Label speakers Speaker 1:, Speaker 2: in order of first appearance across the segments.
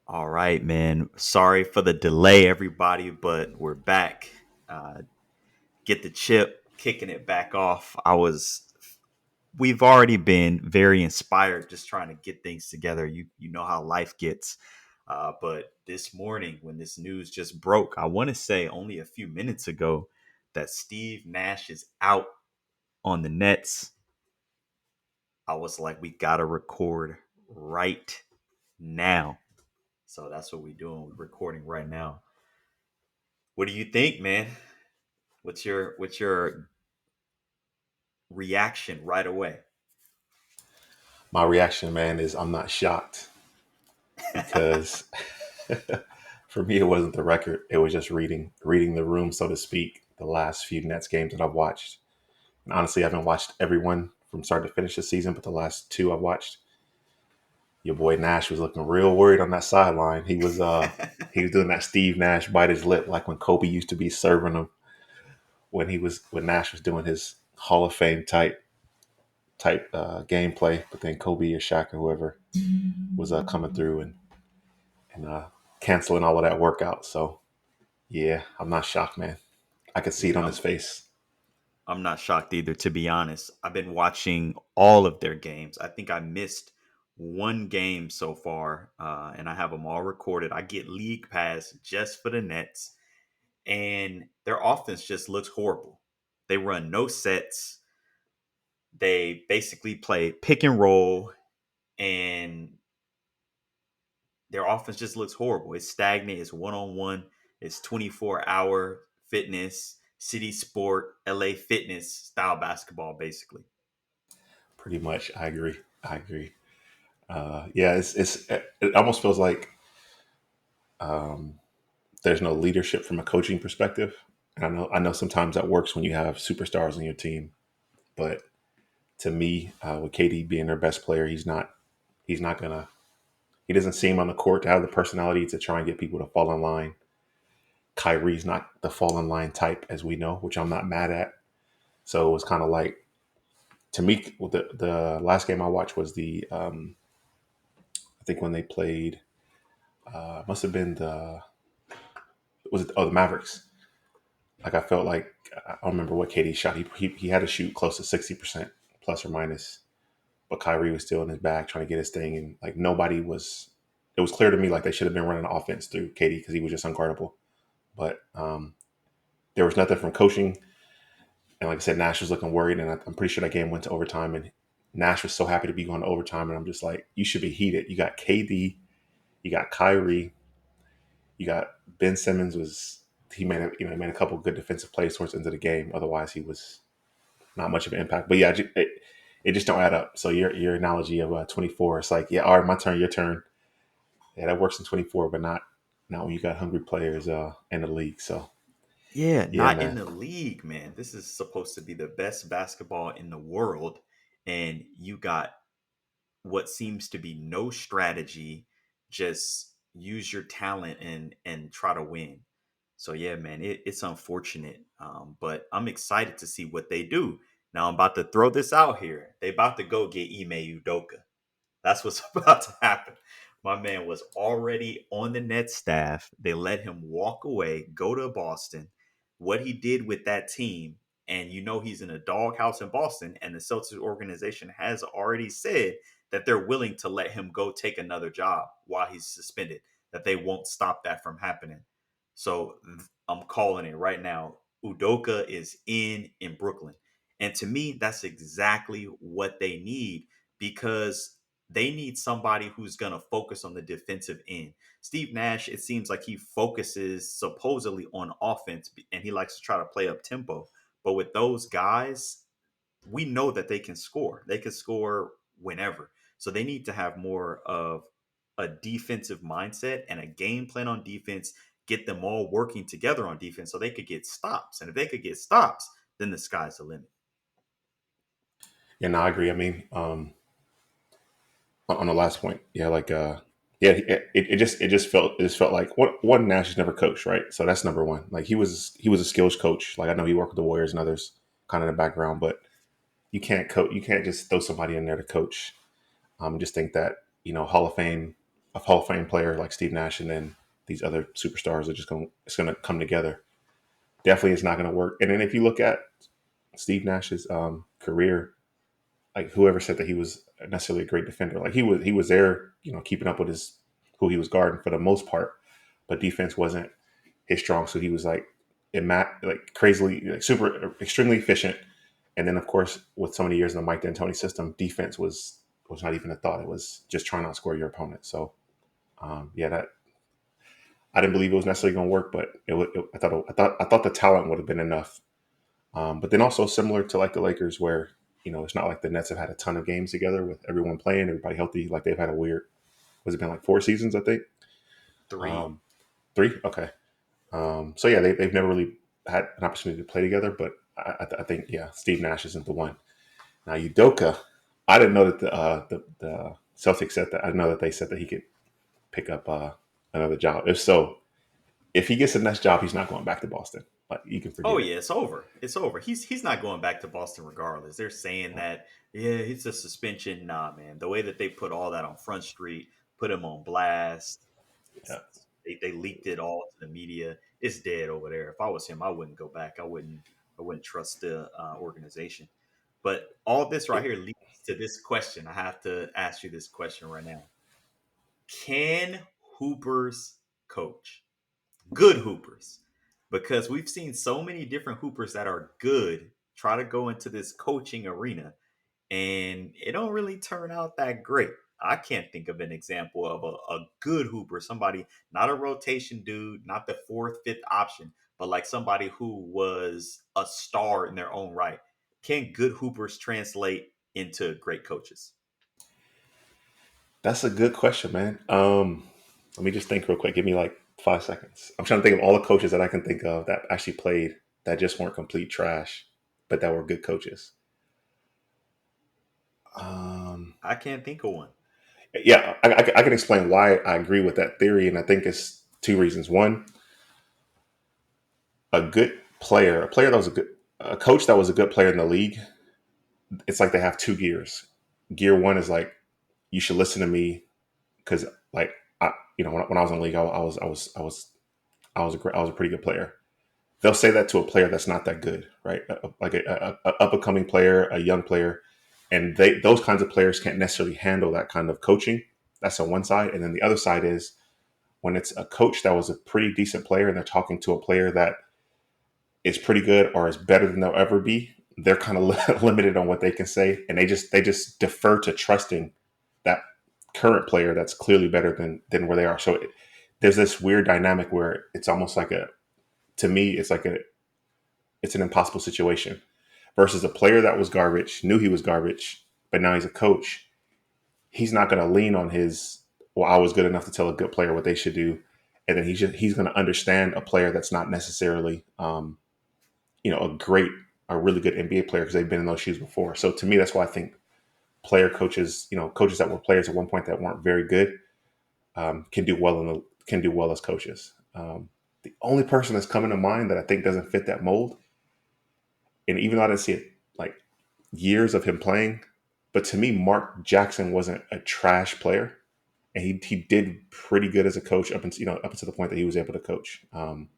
Speaker 1: All right, man. Sorry for the delay, everybody, but we're back. Uh, get the chip, kicking it back off. We've already been very inspired just trying to get things together. You know how life gets. But this morning, when this news just broke, I want to say only a few minutes ago that Steve Nash is out on the Nets. I was like, we got to record right now. So that's what we're doing. We're recording right now. What do you think, man? What's your reaction right away?
Speaker 2: My reaction, man, is I'm not shocked because for me it wasn't the record. It was just reading the room, so to speak. The last few Nets games that I've watched, and honestly, I haven't watched everyone from start to finish this season, but the last two I've watched. Your boy Nash was looking real worried on that sideline. He was doing that Steve Nash bite his lip like when Kobe used to be serving him when Nash was doing his Hall of Fame type gameplay, but then Kobe or Shaq or whoever was coming through and canceling all of that workout. So yeah, I'm not shocked, man. I could see it
Speaker 1: Yeah,
Speaker 2: on his face.
Speaker 1: I'm not shocked either, to be honest. I've been watching all of their games. I think I missed one game so far, and I have them all recorded. I get League Pass just for the Nets, and their offense just looks horrible. They run no sets. They basically play pick and roll, and their offense just looks horrible. It's stagnant. It's one on one. It's 24-hour fitness, city sport, LA fitness style basketball, basically.
Speaker 2: Pretty much, I agree. I agree. Yeah, it almost feels like um, there's no leadership from a coaching perspective. And I know sometimes that works when you have superstars on your team, but to me, with KD being their best player, he's not gonna he doesn't seem on the court to have the personality to try and get people to fall in line. Kyrie's not the fall in line type, as we know, which I'm not mad at. So it was kind of like, to me, the last game I watched was I think when they played, must have been the Mavericks. Like I felt like I don't remember what KD shot. He had to shoot close to 60% plus or minus, but Kyrie was still in his bag trying to get his thing, and like nobody was. It was clear to me like they should have been running offense through KD because he was just unguardable. But there was nothing from coaching. And like I said, Nash was looking worried, and I'm pretty sure that game went to overtime. And Nash was so happy to be going to overtime, and I'm just like, you should be heated. You got KD, you got Kyrie, you got Ben Simmons. He made made a couple good defensive plays towards the end of the game. Otherwise, he was not much of an impact. But yeah, it just don't add up. So your analogy of 24, it's like, yeah, all right, my turn, your turn. Yeah, that works in 24, but not when you got hungry players in the league. So
Speaker 1: Yeah,
Speaker 2: yeah,
Speaker 1: not in
Speaker 2: man.
Speaker 1: the league, man. This is supposed to be the best basketball in the world, and you got what seems to be no strategy. Just use your talent and try to win. So yeah, man, it's unfortunate, but I'm excited to see what they do. Now I'm about to throw this out here. They about to go get Ime Udoka. That's what's about to happen. My man was already on the Nets staff. They let him walk away, go to Boston. What he did with that team, and you know he's in a doghouse in Boston, and the Celtics organization has already said that they're willing to let him go take another job while he's suspended, that they won't stop that from happening. So I'm calling it right now. Udoka is in Brooklyn. And to me, that's exactly what they need because they need somebody who's going to focus on the defensive end. Steve Nash, it seems like he focuses supposedly on offense and he likes to try to play up tempo. But with those guys, we know that they can score. They can score whenever. So they need to have more of a defensive mindset and a game plan on defense, get them all working together on defense so they could get stops. And if they could get stops, then the sky's the limit.
Speaker 2: Yeah, no, I agree. I mean, on the last point, yeah, like yeah, it just felt like one Nash has never coached, right? So that's number one. Like he was a skills coach. Like I know he worked with the Warriors and others kind of in the background, but you can't coach. You can't just throw somebody in there to coach. Just think that Hall of Fame. a Hall of Fame player like Steve Nash, and then these other superstars are just going. It's going to come together. Definitely, it's not going to work. And then if you look at Steve Nash's career, like whoever said that he was necessarily a great defender, like he was there, keeping up with his who he was guarding for the most part, but defense wasn't his strong. So he was like crazily, like super, extremely efficient. And then of course, with so many years in the Mike D'Antoni system, defense was not even a thought. It was just trying to outscore your opponent. So yeah, that I didn't believe it was necessarily going to work, but I thought the talent would have been enough. But then also similar to like the Lakers, where it's not like the Nets have had a ton of games together with everyone playing, everybody healthy. Like they've had a weird, was it been like 4 seasons? I think
Speaker 1: 3.
Speaker 2: um, 3. Okay, so yeah, they've never really had an opportunity to play together. But I think yeah, Steve Nash isn't the one. Now Udoka, I didn't know that the Celtics said that. I didn't know that they said that he could pick up another job. If so, if he gets the next job, he's not going back to Boston. Like you can
Speaker 1: Oh
Speaker 2: forget it.
Speaker 1: yeah, it's over. It's over. He's not going back to Boston regardless. They're saying
Speaker 2: Yeah,
Speaker 1: that yeah, it's a suspension. Nah, man. The way that they put all that on Front Street, put him on blast.
Speaker 2: yeah.
Speaker 1: They leaked it all to the media. It's dead over there. If I was him, I wouldn't go back. I wouldn't trust the organization. But all this right here leads to this question. I have to ask you this question right now. Can Hoopers coach? Good hoopers, because we've seen so many different hoopers that are good try to go into this coaching arena, and it don't really turn out that great. I can't think of an example of a good hooper, somebody, not a rotation dude, not the fourth, fifth option, but like somebody who was a star in their own right. Can good hoopers translate into great coaches?
Speaker 2: That's a good question, man. Let me just think real quick. Give me like 5 seconds. I'm trying to think of all the coaches that I can think of that actually played that just weren't complete trash, but that were good coaches. Um,
Speaker 1: I can't think of one.
Speaker 2: yeah, I can explain why I agree with that theory, and I think it's two reasons. One, a player that was a coach that was a good player in the league. It's like they have two gears. Gear one is like you should listen to me because like when I was in the league, I was a pretty good player. They'll say that to a player that's not that good, right? Like a up and coming player, a young player, and those kinds of players can't necessarily handle that kind of coaching. That's on one side, and then the other side is when it's a coach that was a pretty decent player and they're talking to a player that is pretty good or is better than they'll ever be. They're kind of limited on what they can say, and they just defer to trusting that current player that's clearly better than where they are. So there's this weird dynamic where it's almost like to me it's an impossible situation versus a player that was garbage, knew he was garbage, but now he's a coach. He's not going to lean on his, well, I was good enough to tell a good player what they should do. And then he's going to understand a player that's not necessarily, a really good NBA player because they've been in those shoes before. So to me, that's why I think player coaches, coaches that were players at one point that weren't very good, can do well as coaches. The only person that's coming to mind that I think doesn't fit that mold, and even though I didn't see it like years of him playing, but to me, Mark Jackson wasn't a trash player, and he did pretty good as a coach up until the point that he was able to coach.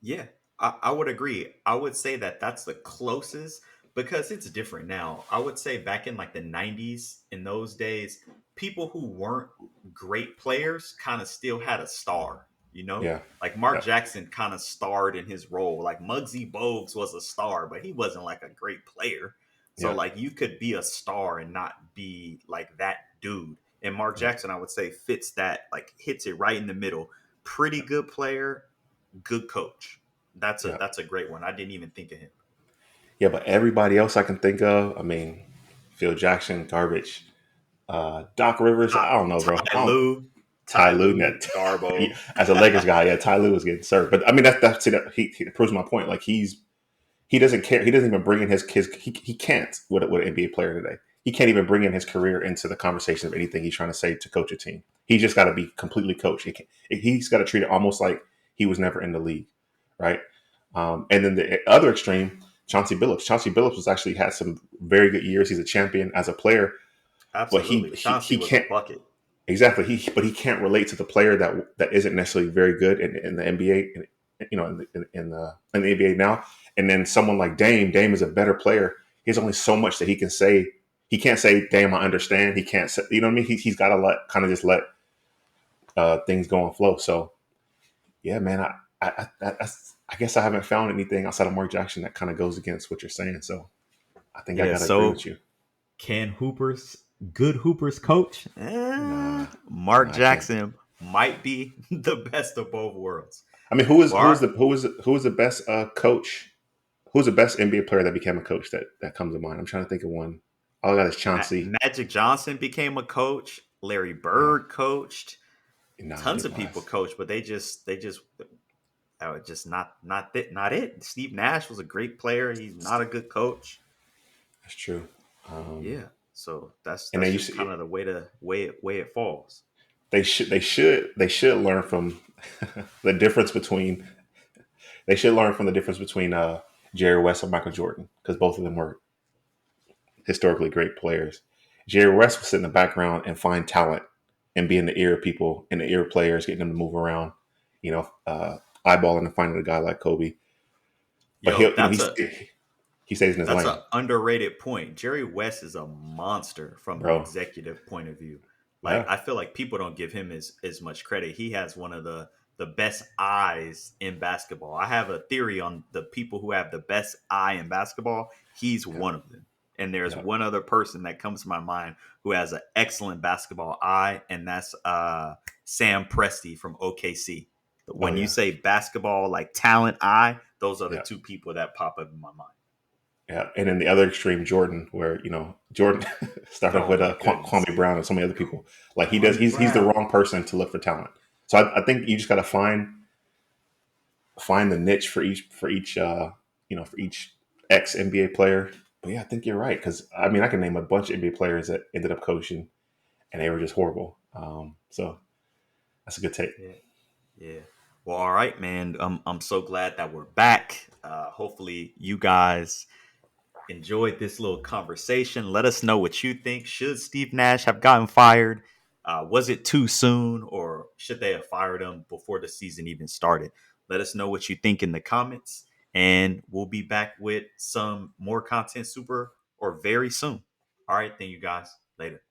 Speaker 1: Yeah, I would agree. I would say that that's the closest because it's different now. I would say back in like the 90s, in those days, people who weren't great players kind of still had a star, you know?
Speaker 2: Yeah,
Speaker 1: Like Mark
Speaker 2: yeah,
Speaker 1: Jackson kind of starred in his role. Like Muggsy Bogues was a star, but he wasn't like a great player. So
Speaker 2: yeah,
Speaker 1: like you could be a star and not be like that dude. And Mark Jackson, I would say, fits that, like hits it right in the middle. Pretty good player, good coach.
Speaker 2: yeah,
Speaker 1: That's a great one. I didn't even think of him.
Speaker 2: yeah. But everybody else I can think of, I mean, Phil Jackson, garbage. Doc Rivers, I don't know, bro. I
Speaker 1: Ty
Speaker 2: don't,
Speaker 1: Lue,
Speaker 2: Ty
Speaker 1: Ty
Speaker 2: Lue,
Speaker 1: Lue, Garbo.
Speaker 2: as a Lakers guy, yeah, Ty Lue was getting served. But I mean, that's it. He proves my point. Like he doesn't care. He doesn't even bring in his he can't with an NBA player today. He can't even bring in his career into the conversation of anything he's trying to say to coach a team. He just got to be completely coached. He's got to treat it almost like he was never in the league, right? And then the other extreme, Chauncey Billups. Chauncey Billups was actually had some very good years. He's a champion as a player, but
Speaker 1: Absolutely. Chauncey
Speaker 2: he
Speaker 1: was a
Speaker 2: can't
Speaker 1: bucket.
Speaker 2: exactly. But he can't relate to the player that isn't necessarily very good in the NBA, you know, in the NBA now. And then someone like Dame, Dame is a better player. He has only so much that he can say. He can't say, "Dame, I understand." He can't say, you know what I mean? He's got to just let things go and flow. So yeah, man, I guess I haven't found anything outside of Mark Jackson that kind of goes against what you're saying. So I think I
Speaker 1: Yeah.
Speaker 2: gotta agree
Speaker 1: So
Speaker 2: with you.
Speaker 1: can Hooper's good Hooper's coach?
Speaker 2: Nah,
Speaker 1: Mark
Speaker 2: nah, I can't.
Speaker 1: Jackson might be the best of both worlds.
Speaker 2: I mean,
Speaker 1: Well, all right.
Speaker 2: who is the best coach? Who's the best NBA player that became a coach that comes to mind? I'm trying to think of one. All I got is Chauncey.
Speaker 1: Magic Johnson became a coach. Larry
Speaker 2: Yeah,
Speaker 1: Bird coached.
Speaker 2: no, he
Speaker 1: Tons
Speaker 2: didn't
Speaker 1: of people
Speaker 2: last.
Speaker 1: coached, but they just just not it. Steve Nash was a great player. He's not a good coach.
Speaker 2: That's true. Um,
Speaker 1: Yeah. So that's
Speaker 2: and then you
Speaker 1: just kind
Speaker 2: see,
Speaker 1: of the way it falls.
Speaker 2: they should learn from the difference between they should learn from the difference between Jerry West and Michael Jordan because both of them were historically great players. Jerry West would sit in the background and find talent and be in the ear of people and the ear of players, getting them to move around, you know, eyeballing and finding a guy like Kobe. But
Speaker 1: Yo,
Speaker 2: he stays in his
Speaker 1: that's a
Speaker 2: lane,
Speaker 1: underrated point. Jerry West is a monster from an
Speaker 2: bro.
Speaker 1: executive point of view. Like
Speaker 2: Yeah,
Speaker 1: I feel like people don't give him as much credit. He has one of the best eyes in basketball. I have a theory on the people who have the best eye in basketball. He's
Speaker 2: yeah,
Speaker 1: one of them. And there's
Speaker 2: yeah.
Speaker 1: one other person that comes to my mind who has an excellent basketball eye, and that's Sam Presti from OKC.
Speaker 2: Oh
Speaker 1: When you
Speaker 2: yeah,
Speaker 1: say basketball like talent eye, those are the
Speaker 2: yeah,
Speaker 1: two people that pop up in my mind.
Speaker 2: yeah. And then the other extreme, Jordan, where Jordan started off
Speaker 1: Oh
Speaker 2: with
Speaker 1: my goodness.
Speaker 2: Kwame Brown and so many other people. Like he does,
Speaker 1: Kwame
Speaker 2: he's the
Speaker 1: Brown.
Speaker 2: wrong person to look for talent. So I think you just got to find the niche for each ex NBA player. But yeah, I think you're right because I mean I can name a bunch of NBA players that ended up coaching and they were just horrible. So that's a good take.
Speaker 1: Yeah. Yeah. Well, all right, man. I'm so glad that we're back. Hopefully you guys enjoyed this little conversation. Let us know what you think. Should Steve Nash have gotten fired? Was it too soon, or should they have fired him before the season even started? Let us know what you think in the comments, and we'll be back with some more content super or very soon. All right, thank you guys. Later.